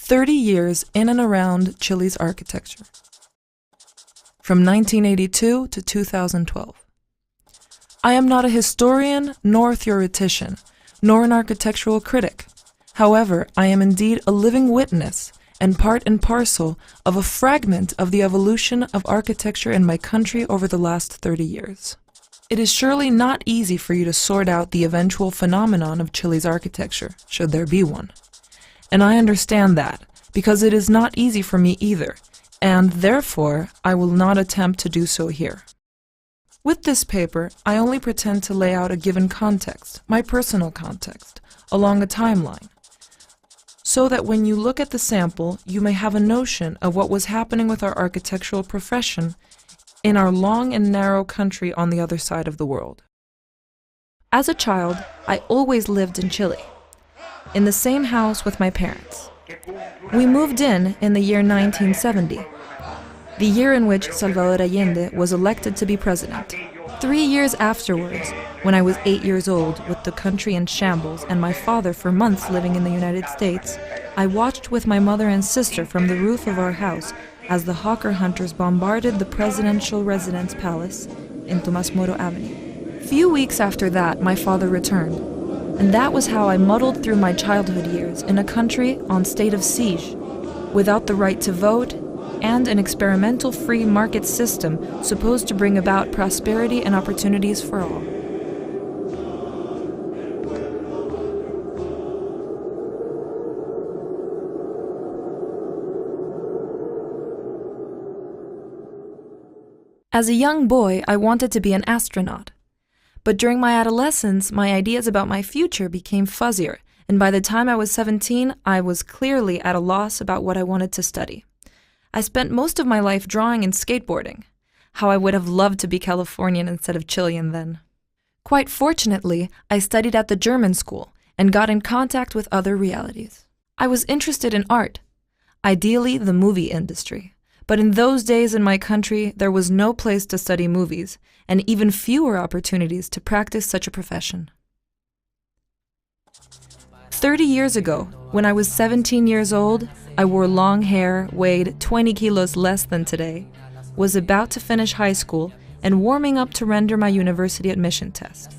30 years in and around Chile's architecture, from 1982 to 2012. I am not a historian, nor a theoretician, nor an architectural critic. However, I am indeed a living witness and part and parcel of a fragment of the evolution of architecture in my country over the last 30 years. It is surely not easy for you to sort out the eventual phenomenon of Chile's architecture, should there be one. And I understand that, because it is not easy for me either, and therefore I will not attempt to do so here. With this paper, I only pretend to lay out a given context, my personal context, along a timeline, so that when you look at the sample, you may have a notion of what was happening with our architectural profession in our long and narrow country on the other side of the world. As a child, I always lived in Chile, in the same house with my parents. We moved in the year 1970, the year in which Salvador Allende was elected to be president. 3 years afterwards, when I was 8 years old, with the country in shambles and my father for months living in the United States, I watched with my mother and sister from the roof of our house as the hawker hunters bombarded the presidential residence palace in Tomás Moro Avenue. Few weeks after that, my father returned, and that was how I muddled through my childhood years in a country on state of siege, without the right to vote, and an experimental free market system supposed to bring about prosperity and opportunities for all. As a young boy, I wanted to be an astronaut. But during my adolescence, my ideas about my future became fuzzier, and by the time I was 17, I was clearly at a loss about what I wanted to study. I spent most of my life drawing and skateboarding. How I would have loved to be Californian instead of Chilean then. Quite fortunately, I studied at the German school and got in contact with other realities. I was interested in art, ideally the movie industry. But in those days in my country, there was no place to study movies, and even fewer opportunities to practice such a profession. 30 years ago, when I was 17 years old, I wore long hair, weighed 20 kilos less than today, was about to finish high school, and warming up to render my university admission test.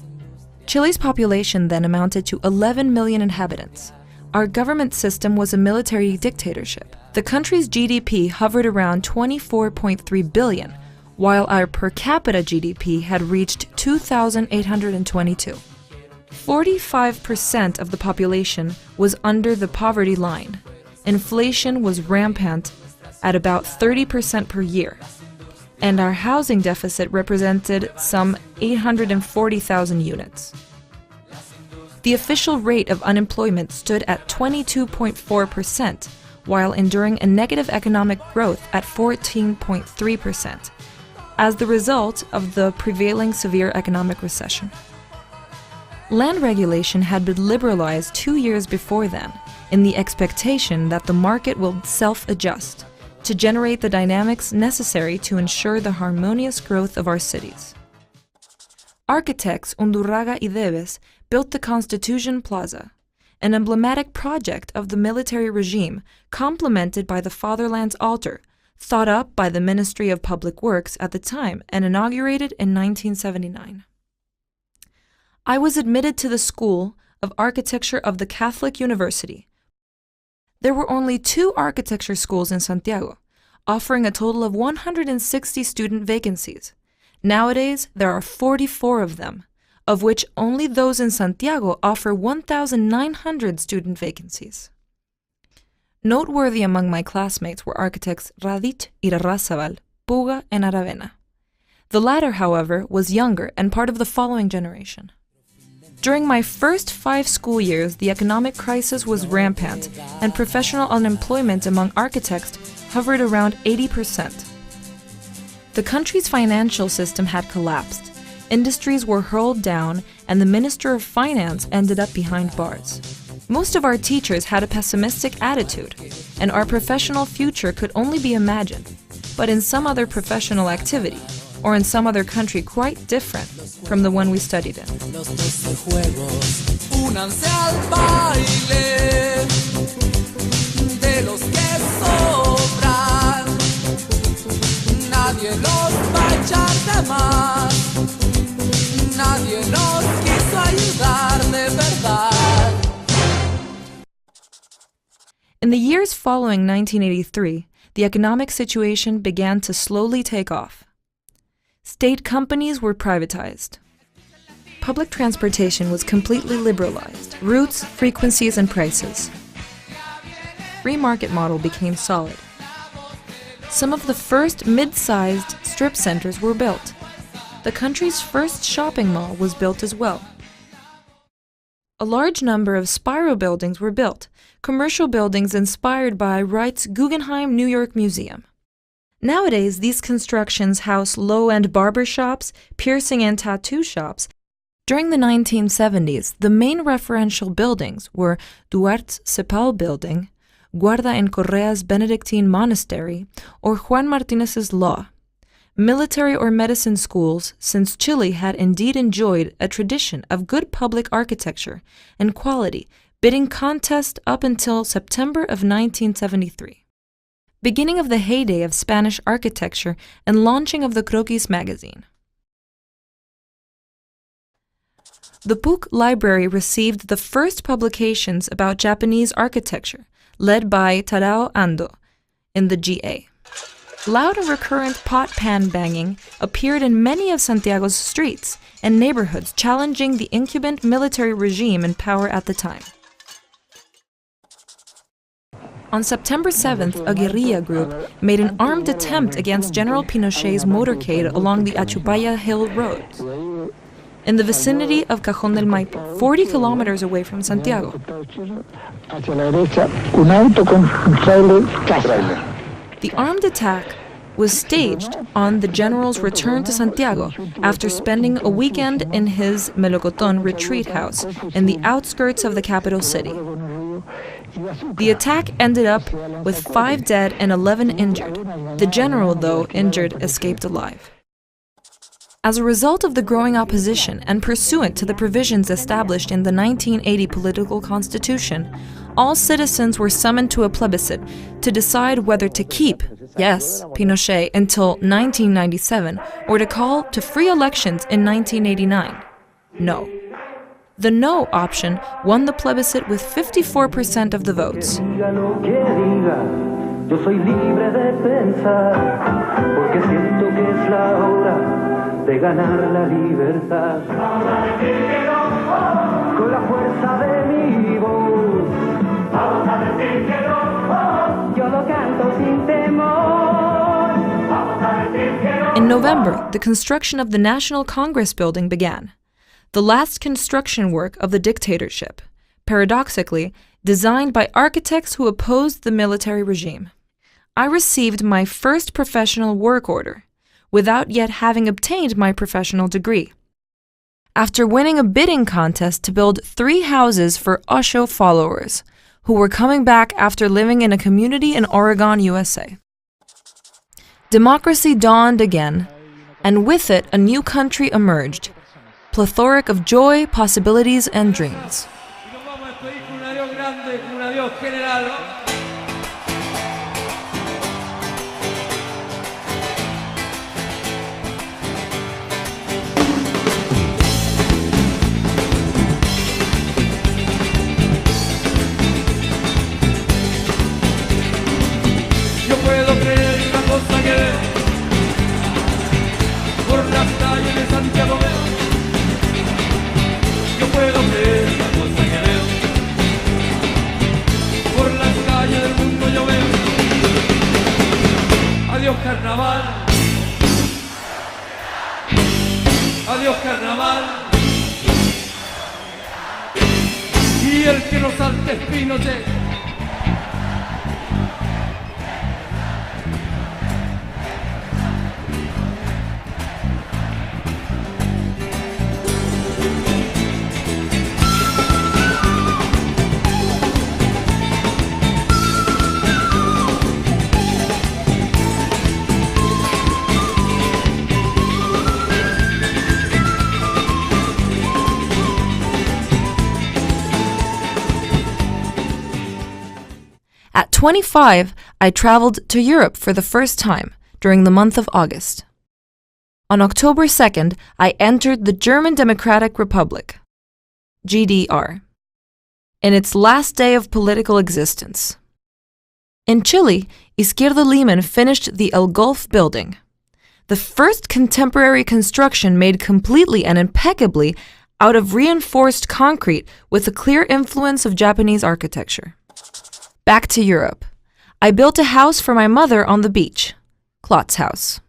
Chile's population then amounted to 11 million inhabitants. Our government system was a military dictatorship. The country's GDP hovered around 24.3 billion, while our per capita GDP had reached 2,822. 45% of the population was under the poverty line. Inflation was rampant at about 30% per year, and our housing deficit represented some 840,000 units. The official rate of unemployment stood at 22.4%, while enduring a negative economic growth at 14.3%, as the result of the prevailing severe economic recession. Land regulation had been liberalized 2 years before then, in the expectation that the market will self-adjust to generate the dynamics necessary to ensure the harmonious growth of our cities. Architects Undurraga y Debes built the Constitution Plaza, an emblematic project of the military regime complemented by the Fatherland's Altar, thought up by the Ministry of Public Works at the time and inaugurated in 1979. I was admitted to the School of Architecture of the Catholic University. There were only 2 architecture schools in Santiago, offering a total of 160 student vacancies. Nowadays, there are 44 of them, of which only those in Santiago offer 1,900 student vacancies. Noteworthy among my classmates were architects Radich, Irarrázaval, Puga, and Aravena. The latter, however, was younger and part of the following generation. During my first 5 school years, the economic crisis was rampant, and professional unemployment among architects hovered around 80%. The country's financial system had collapsed. Industries were hurled down, and the Minister of Finance ended up behind bars. Most of our teachers had a pessimistic attitude, and our professional future could only be imagined, but in some other professional activity, or in some other country quite different from the one we studied in. Únanse al baile de de los que sobran. Nadie los va a echar de más. Nadie nos quiso ayudar de verdad. In the years following 1983, the economic situation began to slowly take off. State companies were privatized. Public transportation was completely liberalized, routes, frequencies, and prices. Free market model became solid. Some of the first mid-sized strip centers were built. The country's first shopping mall was built as well. A large number of spiral buildings were built, commercial buildings inspired by Wright's Guggenheim New York Museum. Nowadays, these constructions house low-end barber shops, piercing and tattoo shops. During the 1970s, the main referential buildings were Duarte's Cepal Building, Guarda en Correa's Benedictine Monastery, or Juan Martinez's Law. Military or medicine schools, since Chile had indeed enjoyed a tradition of good public architecture and quality, bidding contest up until September of 1973. Beginning of the heyday of Spanish architecture and launching of the Croquis magazine. The PUC Library received the first publications about Japanese architecture, led by Tadao Ando, in the GA. Loud and recurrent pot-pan banging appeared in many of Santiago's streets and neighborhoods, challenging the incumbent military regime in power at the time. On September 7th, a guerrilla group made an armed attempt against General Pinochet's motorcade along the Achupaya Hill Road, in the vicinity of Cajón del Maipo, 40 kilometers away from Santiago. The armed attack was staged on the general's return to Santiago after spending a weekend in his Melocoton retreat house in the outskirts of the capital city. The attack ended up with 5 dead and 11 injured. The general, though injured, escaped alive. As a result of the growing opposition and pursuant to the provisions established in the 1980 political constitution, all citizens were summoned to a plebiscite to decide whether to keep, yes, Pinochet until 1997, or to call to free elections in 1989, no. The no option won the plebiscite with 54% of the votes. De ganar la libertad. Vamos a decir que no, con la fuerza de mi voz. Vamos a decir que no, yo lo canto sin temor. Vamos a decir que no. In November, the construction of the National Congress building began, the last construction work of the dictatorship, paradoxically, designed by architects who opposed the military regime. I received my first professional work order, without yet having obtained my professional degree. After winning a bidding contest to build 3 houses for Osho followers, who were coming back after living in a community in Oregon, USA. Democracy dawned again, and with it a new country emerged, plethoric of joy, possibilities, and dreams. Puedo creer una cosa que veo por las calles de Santiago veo. Yo puedo creer una cosa que veo por las calles del mundo yo veo. Adiós carnaval, adiós carnaval. Y el que no salte es Pinochet. 25, I traveled to Europe for the first time during the month of August. On October 2nd, I entered the German Democratic Republic, GDR, in its last day of political existence. In Chile, Izquierdo Liman finished the El Golf building, the first contemporary construction made completely and impeccably out of reinforced concrete with a clear influence of Japanese architecture. Back to Europe. I built a house for my mother on the beach, Klotz House.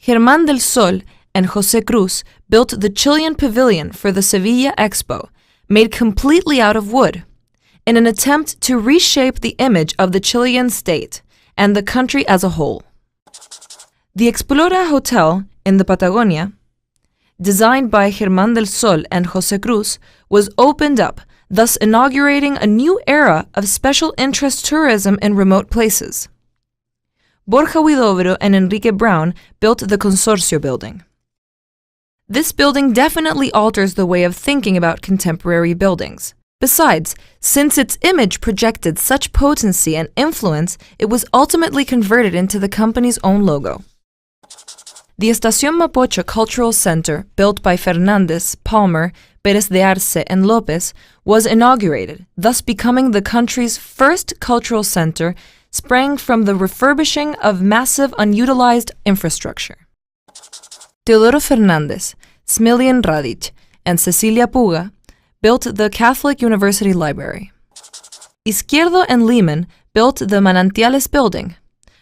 Germán del Sol and José Cruz built the Chilean pavilion for the Sevilla Expo, made completely out of wood, in an attempt to reshape the image of the Chilean state and the country as a whole. The Explora Hotel in the Patagonia, designed by Germán del Sol and José Cruz, was opened up, thus inaugurating a new era of special interest tourism in remote places. Borja Huidobro and Enrique Brown built the Consorcio building. This building definitely alters the way of thinking about contemporary buildings. Besides, since its image projected such potency and influence, it was ultimately converted into the company's own logo. The Estación Mapocho Cultural Center, built by Fernández, Palmer, Pérez de Arce, and López, was inaugurated, thus becoming the country's first cultural center, sprang from the refurbishing of massive unutilized infrastructure. Teodoro Fernández, Smiljan Radic, and Cecilia Puga built the Catholic University Library. Izquierdo and Liman built the Manantiales building,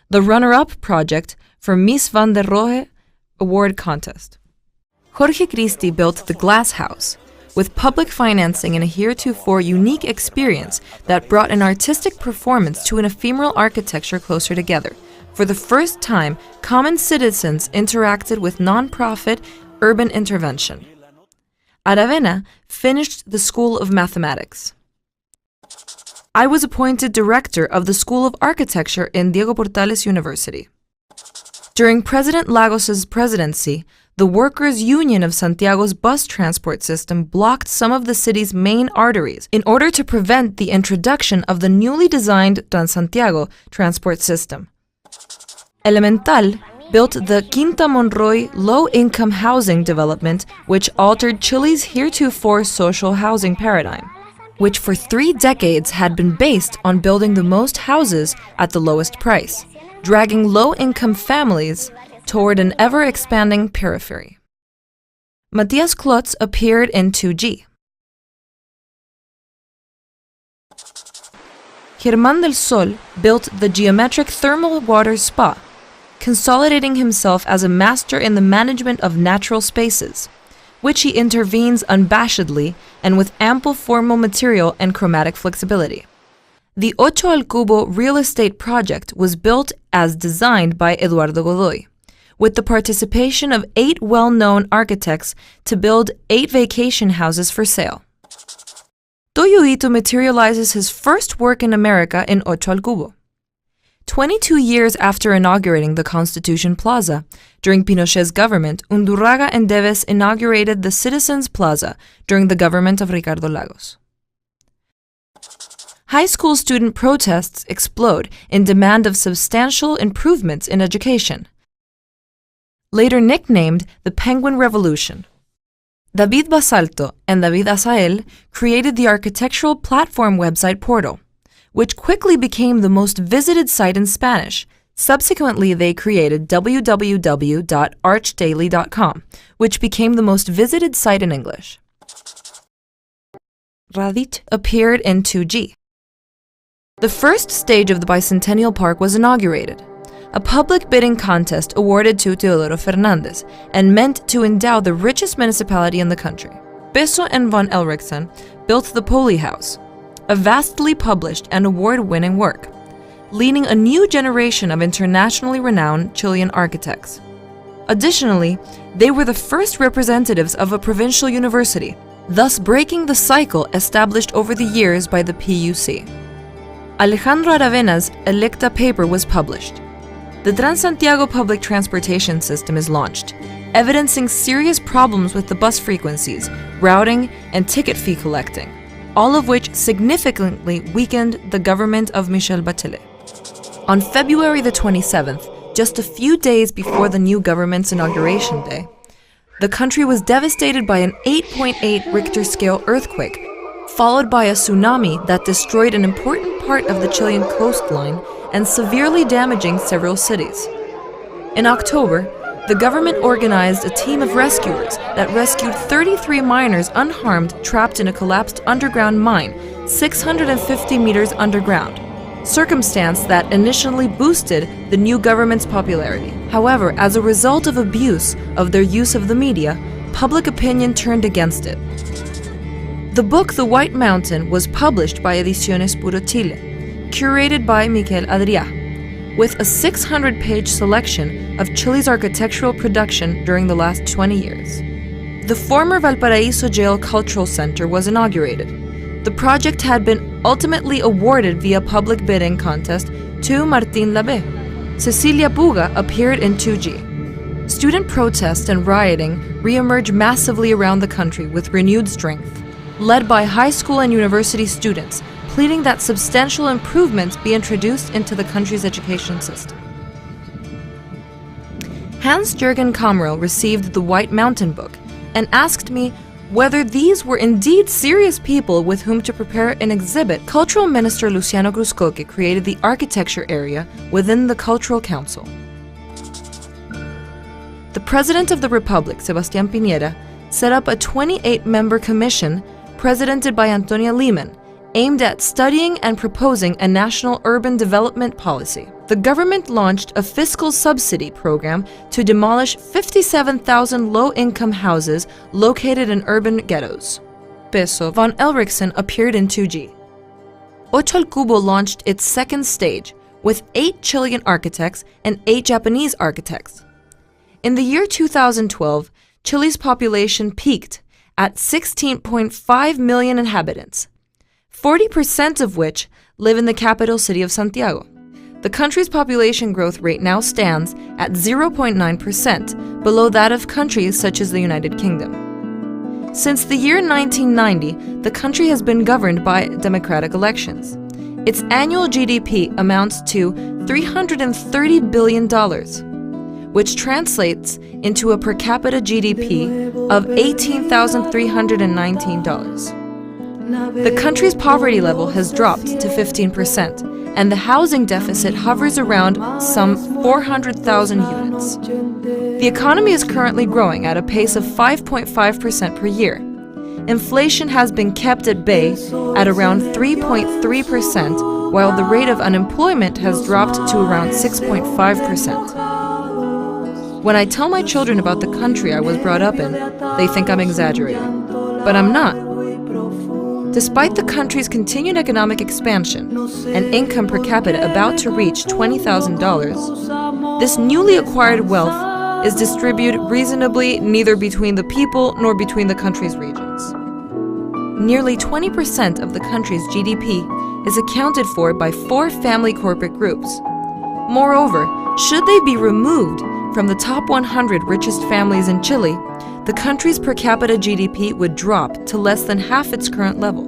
the runner-up project for Miss Van der Rohe Award Contest. Jorge Cristi built the Glass House, with public financing and a heretofore unique experience that brought an artistic performance to an ephemeral architecture closer together. For the first time, common citizens interacted with non-profit urban intervention. Aravena finished the School of Mathematics. I was appointed director of the School of Architecture in Diego Portales University. During President Lagos's presidency, the Workers' Union of Santiago's bus transport system blocked some of the city's main arteries in order to prevent the introduction of the newly designed Transantiago transport system. Elemental built the Quinta Monroy low-income housing development, which altered Chile's heretofore social housing paradigm, which for 3 decades had been based on building the most houses at the lowest price, dragging low-income families toward an ever-expanding periphery. Matthias Klotz appeared in 2G. Germán del Sol built the geometric thermal water spa, consolidating himself as a master in the management of natural spaces, which he intervenes unabashedly and with ample formal material and chromatic flexibility. The Ocho al Cubo real estate project was built as designed by Eduardo Godoy, with the participation of 8 well-known architects to build 8 vacation houses for sale. Toyo Ito materializes his first work in America in Ocho al Cubo. 22 years after inaugurating the Constitution Plaza, during Pinochet's government, Undurraga and Deves inaugurated the Citizens Plaza during the government of Ricardo Lagos. High school student protests explode in demand of substantial improvements in education, later nicknamed the Penguin Revolution. David Basalto and David Asael created the architectural platform website Portal, which quickly became the most visited site in Spanish. Subsequently, they created www.archdaily.com, which became the most visited site in English. Radic appeared in 2G. The first stage of the Bicentennial Park was inaugurated, a public bidding contest awarded to Teodoro Fernández and meant to endow the richest municipality in the country. Peso and von Elrichsen built the Poli House, a vastly published and award-winning work, leading a new generation of internationally renowned Chilean architects. Additionally, they were the first representatives of a provincial university, thus breaking the cycle established over the years by the PUC. Alejandro Aravena's Electa paper was published. The Transantiago public transportation system is launched, evidencing serious problems with the bus frequencies, routing, and ticket fee collecting. all of which significantly weakened the government of Michelle Bachelet. On February the 27th, just a few days before the new government's inauguration day, the country was devastated by an 8.8 Richter scale earthquake, followed by a tsunami that destroyed an important part of the Chilean coastline and severely damaging several cities. In October, the government organized a team of rescuers that rescued 33 miners unharmed trapped in a collapsed underground mine, 650 meters underground, circumstance that initially boosted the new government's popularity. However, as a result of abuse of their use of the media, public opinion turned against it. The book The White Mountain was published by Ediciones Puro Chile, curated by Miquel Adrià, with a 600-page selection of Chile's architectural production during the last 20 years. The former Valparaíso Jail Cultural Center was inaugurated. The project had been ultimately awarded via public bidding contest to Martín Labbé. Cecilia Puga appeared in 2G. Student protest and rioting re-emerged massively around the country with renewed strength, led by high school and university students, pleading that substantial improvements be introduced into the country's education system. Hans-Jürgen Kammerl received the White Mountain book and asked me whether these were indeed serious people with whom to prepare an exhibit. Cultural Minister Luciano Cruzcoque created the architecture area within the Cultural Council. The President of the Republic, Sebastián Piñera, set up a 28-member commission presidented by Antonia Lehmann, aimed at studying and proposing a national urban development policy. The government launched a fiscal subsidy program to demolish 57,000 low-income houses located in urban ghettos. Peso von Elrichsen appeared in 2G. Ocho al Cubo launched its second stage with 8 Chilean architects and 8 Japanese architects. In the year 2012, Chile's population peaked at 16.5 million inhabitants, 40% of which live in the capital city of Santiago. The country's population growth rate now stands at 0.9%, below that of countries such as the United Kingdom. Since the year 1990, the country has been governed by democratic elections. Its annual GDP amounts to $330 billion, which translates into a per capita GDP of $18,319. The country's poverty level has dropped to 15%, and the housing deficit hovers around some 400,000 units. The economy is currently growing at a pace of 5.5% per year. Inflation has been kept at bay at around 3.3%, while the rate of unemployment has dropped to around 6.5%. When I tell my children about the country I was brought up in, they think I'm exaggerating. But I'm not. Despite the country's continued economic expansion and income per capita about to reach $20,000, this newly acquired wealth is distributed reasonably neither between the people nor between the country's regions. Nearly 20% of the country's GDP is accounted for by 4 family corporate groups. Moreover, should they be removed from the top 100 richest families in Chile, the country's per capita GDP would drop to less than half its current level.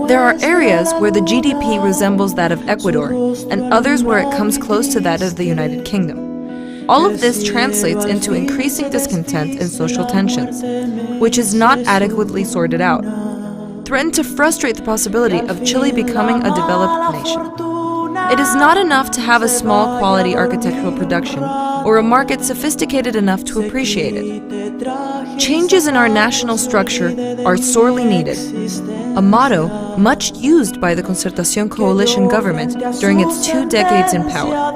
There are areas where the GDP resembles that of Ecuador, and others where it comes close to that of the United Kingdom. All of this translates into increasing discontent and social tensions, which is not adequately sorted out, threaten to frustrate the possibility of Chile becoming a developed nation. It is not enough to have a small quality architectural production or a market sophisticated enough to appreciate it. Changes in our national structure are sorely needed, a motto much used by the Concertación coalition government during its 2 decades in power.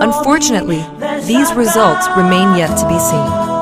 Unfortunately, these results remain yet to be seen.